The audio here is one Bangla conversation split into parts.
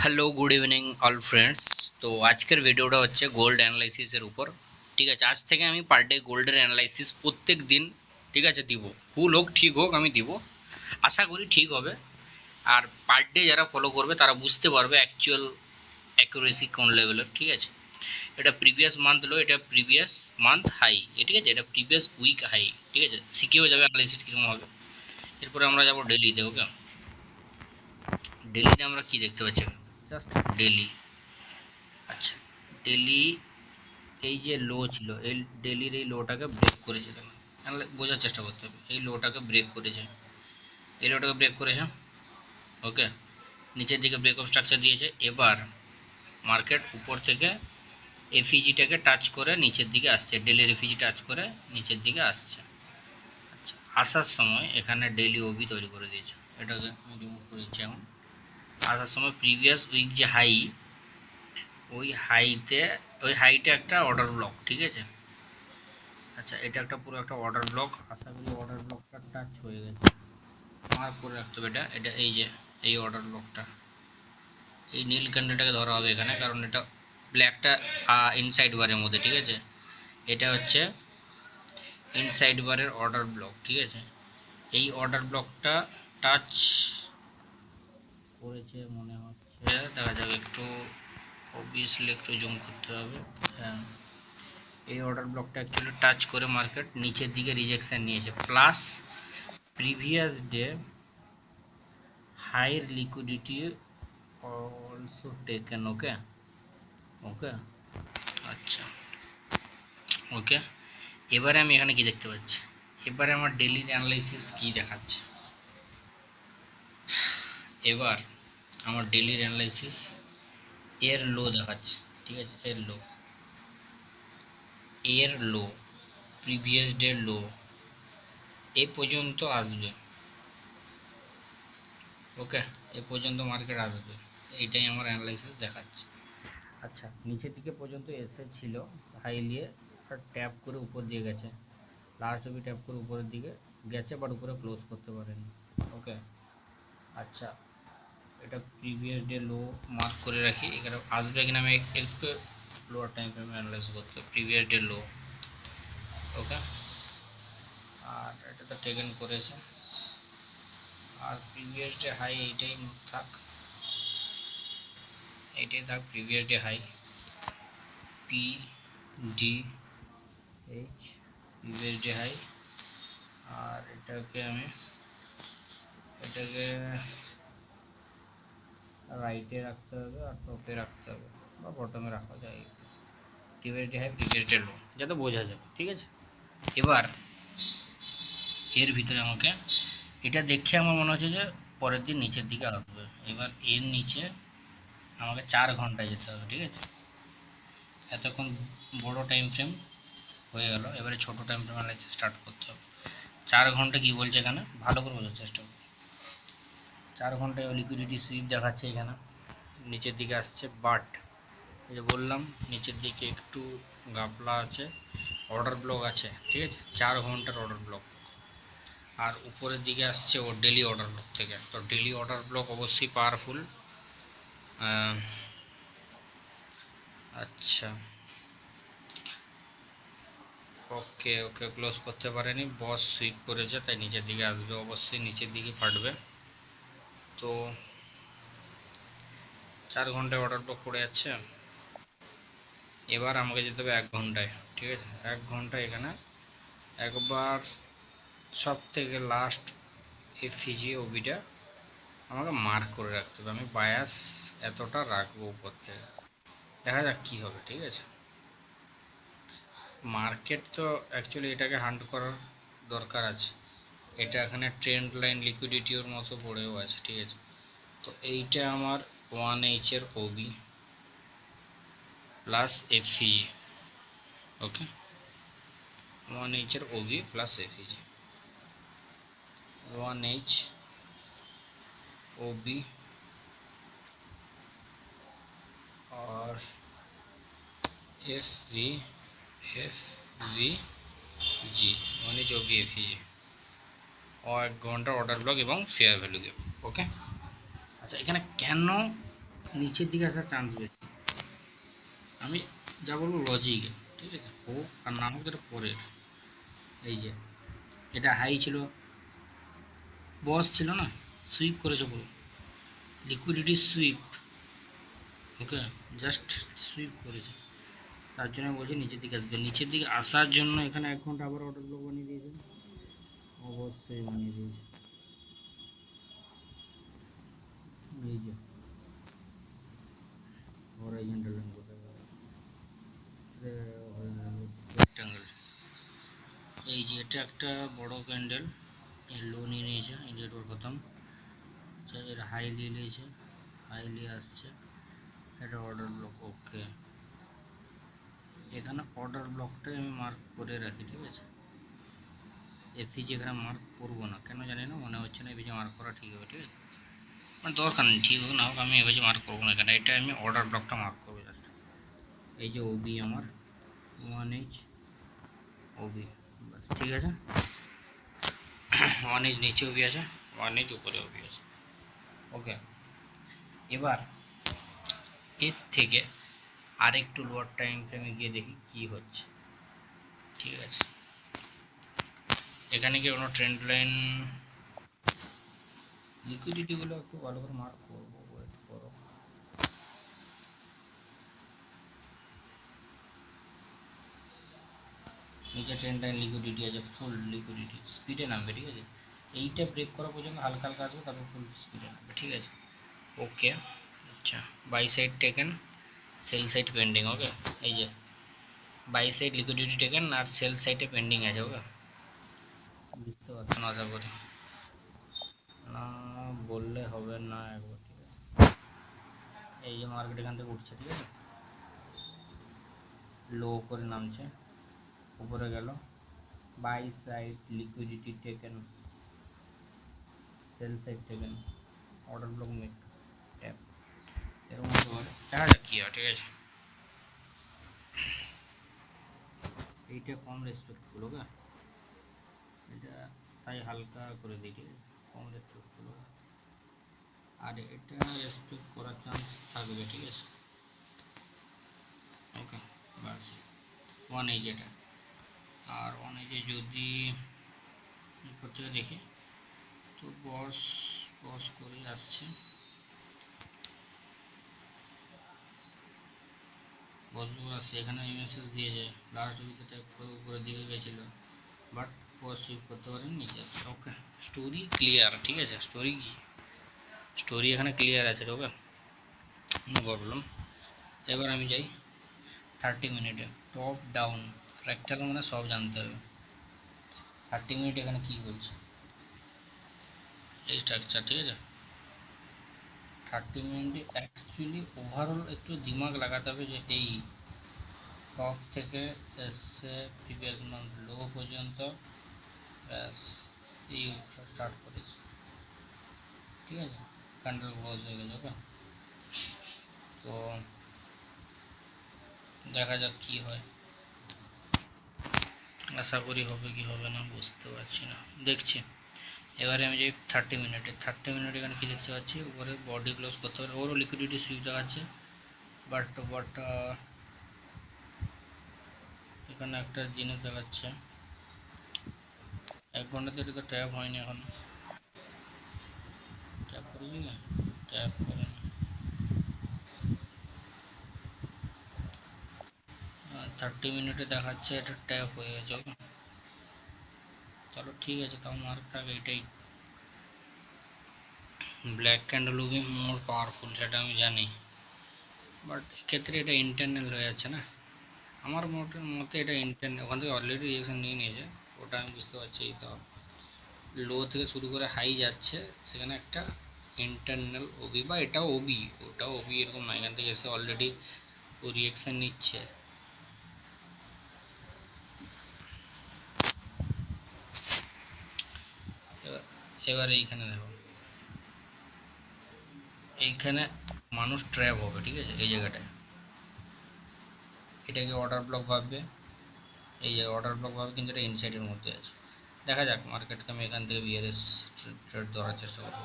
Hello, good evening all friends. তো আজকের ভিডিওটা হচ্ছে গোল্ড অ্যানালাইসিসের উপর। ঠিক আছে, আজ থেকে আমি পার ডে গোল্ডের অ্যানালাইসিস প্রত্যেক দিন, ঠিক আছে, দিব। ভুল হোক ঠিক হোক আমি দিব, আশা করি ঠিক হবে। আর পার ডে যারা ফলো করবে তারা বুঝতে পারবে অ্যাকচুয়াল অ্যাকুরেসি কোন লেভেলের। ঠিক আছে, এটা প্রিভিয়াস মান্থ লো, এটা প্রিভিয়াস মান্থ হাই, ঠিক আছে, এটা প্রিভিয়াস উইক হাই। ঠিক আছে, শিখেও যাবে অ্যানালাইসিস কীরকম হবে। এরপরে আমরা যাবো ডেলিতে। ওকে, ডেলিতে আমরা কি দেখতে পাচ্ছি? Just daily. আচ্ছা, ডেলি এই যে লো ছিল, এই ডেলির এই লোটাকে ব্রেক করেছে। দেখুন, বোঝার চেষ্টা করতে হবে। এই লোটাকে ব্রেক করেছে, এই লোটাকে ব্রেক করেছে। ওকে, নিচের দিকে ব্রেকআপ স্ট্রাকচার দিয়েছে। এবার মার্কেট উপর থেকে এফইজিটাকে টাচ করে নিচের দিকে আসছে, ডেলির এফইজি টাচ করে নিচের দিকে আসছে। আচ্ছা, আসার সময় এখানে ডেলি ওবি তৈরি করে দিয়েছে, এটাকে আমি রিমুভ করে দিচ্ছি এখন। আসার সময় প্রিভিয়াস উইক যে হাই, ওই হাইতে একটা অর্ডার ব্লক। ঠিক আছে, আচ্ছা, এটা একটা পুরো একটা অর্ডার ব্লক। আশা করি অর্ডার ব্লকটা টাচ হয়ে গেছে। মার্ক করে রাখতে হবে এটা, এই যে এই অর্ডার ব্লকটা, এই নীল ক্যান্ডেলটাকে ধরা হবে এখানে, কারণ এটা ব্ল্যাকটা ইনসাইড বারের মধ্যে। ঠিক আছে, এটা হচ্ছে ইনসাইড বারের অর্ডার ব্লক। ঠিক আছে, এই অর্ডার ব্লকটা টাচ করেছে মনে হচ্ছে, দেখা যাবে একটু, অবভিয়াসলি একটু জুম করতে হবে। হ্যাঁ, এই অর্ডার ব্লকটা অ্যাকচুয়ালি টাচ করে মার্কেট নিচের দিকে রিজেকশন নিয়েছে, প্লাস প্রিভিয়াস ডে হাইর liquidity also taken. Okay okay, আচ্ছা, ওকে। এবারে আমি এখানে কি দেখতে পাচ্ছি? এবারে আমার ডেলি অ্যানালাইসিস কি দেখাচ্ছে? এবার আমার ডেলি অ্যানালাইসিস এর লো দেখাচ্ছে। ঠিক আছে, এর লো প্রিভিয়াস ডে লো এ পর্যন্ত আসবে। ওকে, এ পর্যন্ত মার্কেট আসবে, এইটাই আমার অ্যানালাইসিস দেখাচ্ছে। আচ্ছা, নিচের দিকে পর্যন্ত এসেছিল হাই নিয়ে, আর ট্যাপ করে উপর দিয়ে গেছে, লাস্ট অবধি ট্যাপ করে উপরের দিকে গেছে, বাট উপরে ক্লোজ করতে পারেনি। ওকে, আচ্ছা, এটা প্রিভিয়াস ডে লো মার্ক করে রাখি, এখানে আসবে কিনা আমি একটু লোয়ার টাইম ফ্রেমে অ্যানালাইজ করতে, প্রিভিয়াস ডে লো। ওকে, আর এটা তো টেকেন করেছে, আর প্রিভিয়াস ডে হাই এইটাই থাক, previous day high P D H, previous day high. আর এটাকে রাইটে রাখতে হবে, আর টপে রাখতে হবে, বা বটমে রাখা যায়। Previous day high previous day low, যাতে বোঝা যায়। ঠিক আছে, এবার এর ভিতরে আমাকে এটা দেখে আমার মনে হচ্ছে যে পরের দিন নিচের দিকে আসবে। এবার এর নিচে আমাকে 4 ঘন্টায় যেতে হবে। ঠিক আছে, এতক্ষণ বড় টাইম ফ্রেম হয়ে গেল, এবারে ছোট টাইম ফ্রেম অ্যানালাইসিস স্টার্ট করতে হবে। 4 ঘন্টা কি বলছে এখানে, ভালো করে বোঝার চেষ্টা করুন। 4 ঘন্টায় লিকুইডিটি সুইপ দেখাচ্ছে এখানে, নিচের দিকে আসছে, বাট এই যে বললাম নিচের দিকে একটু গাপলা আছে, অর্ডার ব্লক আছে। ঠিক আছে, 4 ঘন্টার অর্ডার ব্লক, আর উপরের দিকে আসছে ও ডেলি অর্ডার ব্লক থেকে। তো ডেলি অর্ডার ব্লক অবশ্যই পাওয়ারফুল। আচ্ছা, ওকে ওকে, ক্লোজ করতে পারেনি, বস সুইপ করেছে, তাই নিচের দিকে আসবে, অবশ্যই নিচের দিকে ফাটবে। তো 4 ঘন্টায় অর্ডার ব্লক পড়ে যাচ্ছে। এবার আমাকে যেতে হবে 1 ঘন্টায়। ঠিক আছে, 1 ঘন্টায় এখানে একবার সব থেকে লাস্ট এফসিজি ওবিটা আমাকে মার্ক করে রাখতে হবে। আমি বায়াস এতটা রাখবো উপর থেকে, দেখা যাক কী হবে। ঠিক আছে, মার্কেট তো অ্যাকচুয়ালি এটাকে হান্ট করার দরকার আছে। এটা এখানে ট্রেন্ড লাইন লিকুইডিটির মতো পড়েও আছে। ঠিক আছে, তো এইটা আমার 1H এর ওবি প্লাস এফইজি। ওকে, 1H এর OB plus FVG, 1H OB और F V G, 1H OB FVG, ও 1 ঘন্টার অর্ডার ব্লক এবং ফেয়ার ভ্যালু গ্যাপ। ওকে, আচ্ছা, এখানে কেন নিচের দিকে আসার চান্স বেশি। আমি যা বলবো লজিকে, ঠিক আছে, হোক আর না হোক এটা পরের। এই যে এটা হাই ছিল, বস ছিল না, সুইপ করেছে পুরো, লিকুইডিটি সুইপ। ওকে, জাস্ট সুইপ করেছে, তার জন্য বলছি নিচের দিকে আসবে। নিচের দিকে আসার জন্য এখানে 1 ঘন্টা আবার অর্ডার ব্লক বানিয়ে দিয়েছে, অবশ্যই বানিয়ে দিয়েছে। এই যে হরাইজন্টাল লাইন কোথায় গেল, রেক্টাঙ্গেল। এই যে এটা একটা বড় ক্যান্ডেল, এই লো নিয়ে নিয়েছে, এই যে এটার খতম, এর হাইলি নিয়েছে, হাইলি আসছে, এটা অর্ডার ব্লক। ওকে, এখানে অর্ডার ব্লকটাই আমি মার্ক করে রাখি, ঠিক আছে। এফিজি এখানে মার্ক করবো না, কেন জানি না, মনে হচ্ছে না এফিজি মার্ক করা ঠিক হবে, ঠিক আছে, মানে দরকার নেই, ঠিক হোক না হোক আমি এফিজি মার্ক করবো না এখানে, এটা আমি অর্ডার ব্লকটা মার্ক করবো জাস্ট। এই যে ওবি আমার 1H ওবি, বাস ঠিক আছে। 1H নিচে ওবি আছে, 1H উপরে ওবি আছে। ওকে, এবার এর থেকে আরেকটু লোয়ার টাইম ফ্রেমে গিয়ে দেখি কি হচ্ছে, ঠিক আছে। এখানে কি কোনো ট্রেন্ড লাইন, লিকুইডিটি গুলো একটু ভালো করে মার্ক করবো, ওয়েট করো। নিচে ট্রেন্ড লাইন লিকুইডিটি আছে, ফুল লিকুইডিটি, স্পিডে নামবে, ঠিক আছে। এইটা ব্রেক করা পর্যন্ত হালকা হালকা আসবে, তারপর ফুল স্পিডে নামবে, ঠিক আছে। ওকে, আচ্ছা, buy side taken, sell side pending. Okay, এই যে বাই সাইড লিকুইডিটি টেকেন আর সেল সাইডে পেন্ডিং আছে। ওকে, বুঝতে পারছেন আশা করি, না বললে হবে না একবার, ঠিক আছে। এই যে মার্কেট এখান থেকে উঠছে, ঠিক আছে, লো করে নামছে, উপরে গেল, buy side liquidity taken, sell side taken, order block make, tap, এরকম হতে পারে, দেখা যাক কি হয়, ঠিক আছে। এইটা কম রেসপেক্টফুল। ওকে, এটা তাই হালকা করে দিই, ঠিক আছে, কম রেসপেক্টফুল। আর এটা রেসপেক্ট করার চান্স থাকবে, ঠিক আছে। ওকে, বাস 1H এটা, আর 1H যদি করতে দেখি তো বস বস করে আসছে, বসগুলো আসছে, এখানে মেসেজ দিয়েছে, লাস্ট উইকে ট্যাপ করে উপরের দিকে গেছিলো, বাট বস সুইপ করতে পারেন, নিচে আসছে। ওকে, স্টোরি ক্লিয়ার, ঠিক আছে, স্টোরি কি, স্টোরি এখানে ক্লিয়ার আছে। ওকে, নো প্রবলেম। এবার আমি যাই 30 মিনিটে, টপ ডাউন ফ্র্যাকটাল মানে সব জানতে হবে। 30 মিনিট এখানে কি বলছে, এই স্ট্রাকচার, ঠিক আছে। 30 মিনিটে অ্যাকচুয়ালি ওভারঅল একটু দিমাগ লাগাতে হবে, যে এই টপ থেকে এসে প্রিভিয়াস মান্থ লো পর্যন্ত, ব্যাস এই স্টার্ট করেছে, ঠিক আছে, ক্যান্ডেল ক্লোজ হয়ে গেছে। ওকে, তো দেখা যাক কি হয়, আশা করি হবে কি হবে না বুঝতে পারছি না, দেখছি। এবারে আমি যাই 30 মিনিটে, 30 মিনিট এখানে কি দেখতে পাচ্ছি, উপরে বডি ক্লোজ করতে পারে, ওরও লিকুইডিটি সুইপ দেখাচ্ছে, বাট এখানে একটা জিনিস দেখাচ্ছে, 1 ঘন্টা ধরে তো ট্যাপ হয়নি এখন, ট্যাপ করেছি না, ট্যাপ করে না, 30 মিনিটে দেখাচ্ছে এটা ট্যাপ হয়ে গেছে। ওকে, চলো ঠিক আছে, তাও মার্ক থাক এইটাই। Black candle will be more powerful, সেটা আমি জানি, বাট এক্ষেত্রে এটা ইন্টারনাল হয়ে যাচ্ছে না, আমার মতে এটা ইন্টারনাল, ওখান থেকে অলরেডি রিয়েকশন নিয়ে নিয়েছে, ওটা আমি বুঝতে পারছি। তো লো থেকে শুরু করে হাই যাচ্ছে, সেখানে একটা ইন্টারনাল ওবি, বা এটাও ওবি ওটাও ওবি এরকম না, এখান থেকে এসে অলরেডি ও রিয়েকশন নিচ্ছে। এবার এইখানে দেখো, এইখানে মানুষ ট্র্যাপ হবে, ঠিক আছে, এই জায়গাটায় এটাকে অর্ডার ব্লক ভাববে, এই যে অর্ডার ব্লক ভাবে, কিন্তু এটা ইনসাইডের মধ্যে আছে। দেখা যাক, মার্কেটকে আমি এখান থেকে বিয়ারের ট্রেড ধরার চেষ্টা করবো।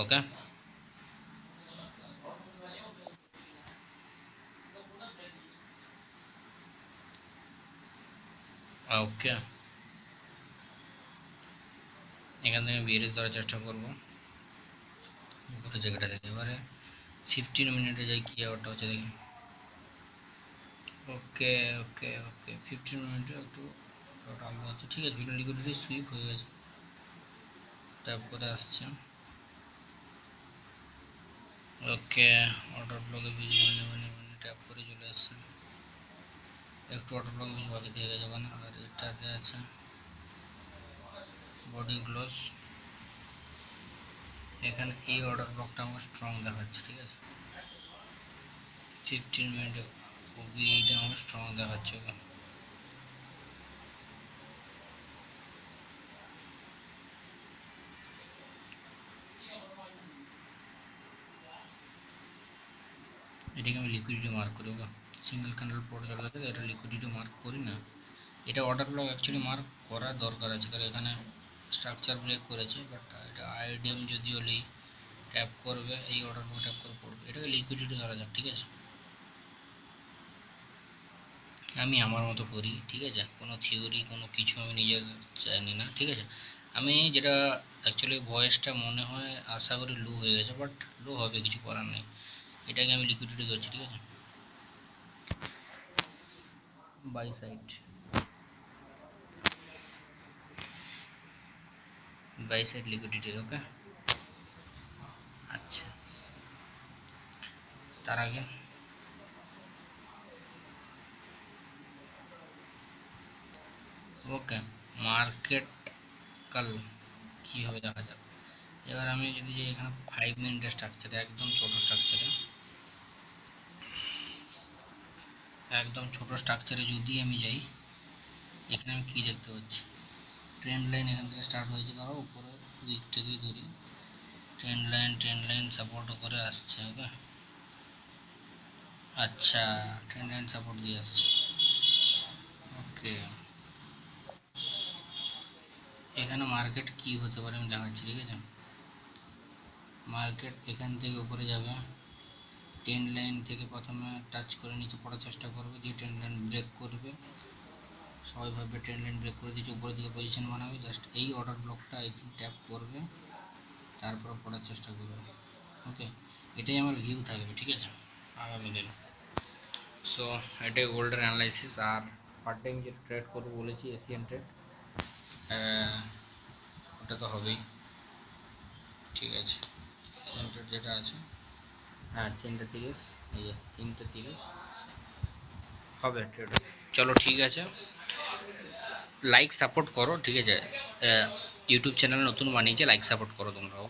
ওকে, ওকে, এখান থেকে বিএলএস ধরার চেষ্টা করবো উপরে জায়গাটা থেকে। এবারে 15 মিনিটে যাই কি আওয়ারটা হচ্ছে দেখি। ওকে ওকে ওকে, 15 মিনিটে একটু আওয়ারটা আলাদা হচ্ছে, ঠিক আছে। ভিডিও লিকুইডিটি সুইপ হয়ে গেছে, ট্যাপ করে আসছে। ওকে, অর্ডার ব্লকে ভিজ মানে ট্যাপ করে চলে আসছে। একটু অর্ডার ব্লকে ভিজ বাকি দিয়ে গেছে ওখানে। আর এটাতে আছে বডি গ্লোস, এখানে এই অর্ডার ব্লকটা আমার স্ট্রং দেখাচ্ছে, ঠিক আছে। 15 মিনিটে ওবিটা আমার স্ট্রং দেখাচ্ছে। এটাকে আমি লিকুইডিটি মার্ক করি। ওকে, সিঙ্গেল ক্যান্ডেল পড়ে চলে যাচ্ছে, এটা লিকুইডিটি মার্ক করি না। এটা অর্ডার ব্লক অ্যাকচুয়ালি মার্ক করার দরকার আছে, কারণ এখানে স্ট্রাকচার ব্রেক করেছে। বাট এটা আইডিএম যদি হলেই ট্যাপ করবে, এই অর্ডার ব্লক ট্যাপ করে পড়বে, এটাকে লিকুইডিটি ধরা যাক, ঠিক আছে। আমি আমার মতো করি, ঠিক আছে। কোনো থিওরি কোনো কিছু আমি নিজের জানি না, ঠিক আছে। আমি যেটা অ্যাকচুয়ালি ভয়েসটা মনে হয় আশা করি লো হয়ে গেছে, বাট লো হবে, কিছু করার নেই। এটাকে আমি লিকুইডিটি ধরছি, ঠিক আছে। Buy side, buy side liquidity. Okay, আচ্ছা, তার আগে ওকে, মার্কেট কাল কী হবে দেখা যাক। এবার আমি যদি যাই এখানে 5 মিনিটের স্ট্রাকচারে, একদম ছোটো স্ট্রাকচারে, একদম ছোটো স্ট্রাকচারে যদি আমি যাই, এখানে আমি কী দেখতে পাচ্ছি, ট্রেন্ড লাইন এখান থেকে স্টার্ট হয়েছে, ধরো উপরে উইক থেকেই ধরি, ট্রেন্ড লাইন সাপোর্ট করে আসছে। ওকে, আচ্ছা, ট্রেন্ড লাইন সাপোর্ট দিয়ে আসছে। ওকে, এখানে মার্কেট কি হতে পারে আমি দেখাচ্ছি, ঠিক আছে। মার্কেট এখান থেকে উপরে যাবে, ট্রেন্ড লাইন থেকে প্রথমে টাচ করে নিচে পড়ার চেষ্টা করবে, দিয়ে ট্রেন্ড লাইন ব্রেক করবে। সবাই ভাববে ট্রেন্ড লাইন ব্রেক করে দিচ্ছে, উপরের দিকে পজিশন বানাবে, জাস্ট এই অর্ডার ব্লকটা আই থিঙ্ক ট্যাপ করবে, তারপর পড়ার চেষ্টা করবে। ওকে, এটাই আমার ভিউ থাকবে, ঠিক আছে, আগামী দিনে। সো এটাই গোল্ডের অ্যানালাইসিস। আর পার্ট টাইম যেটা ট্রেড করবো বলেছি, এশিয়ান ট্রেড, ওটা তো হবেই, ঠিক আছে। এশিয়ান ট্রেড যেটা আছে, হ্যাঁ 3:30, এই যে 3:30 হবে ট্রেড। চলো ঠিক আছে, লাইক সাপোর্ট করো, ঠিক আছে। ইউটিউব চ্যানেল নতুন বানিয়েছে, লাইক সাপোর্ট করো তোমরাও।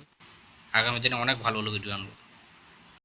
আগামী দিনে অনেক ভালো ভালো ভিডিও আনবো।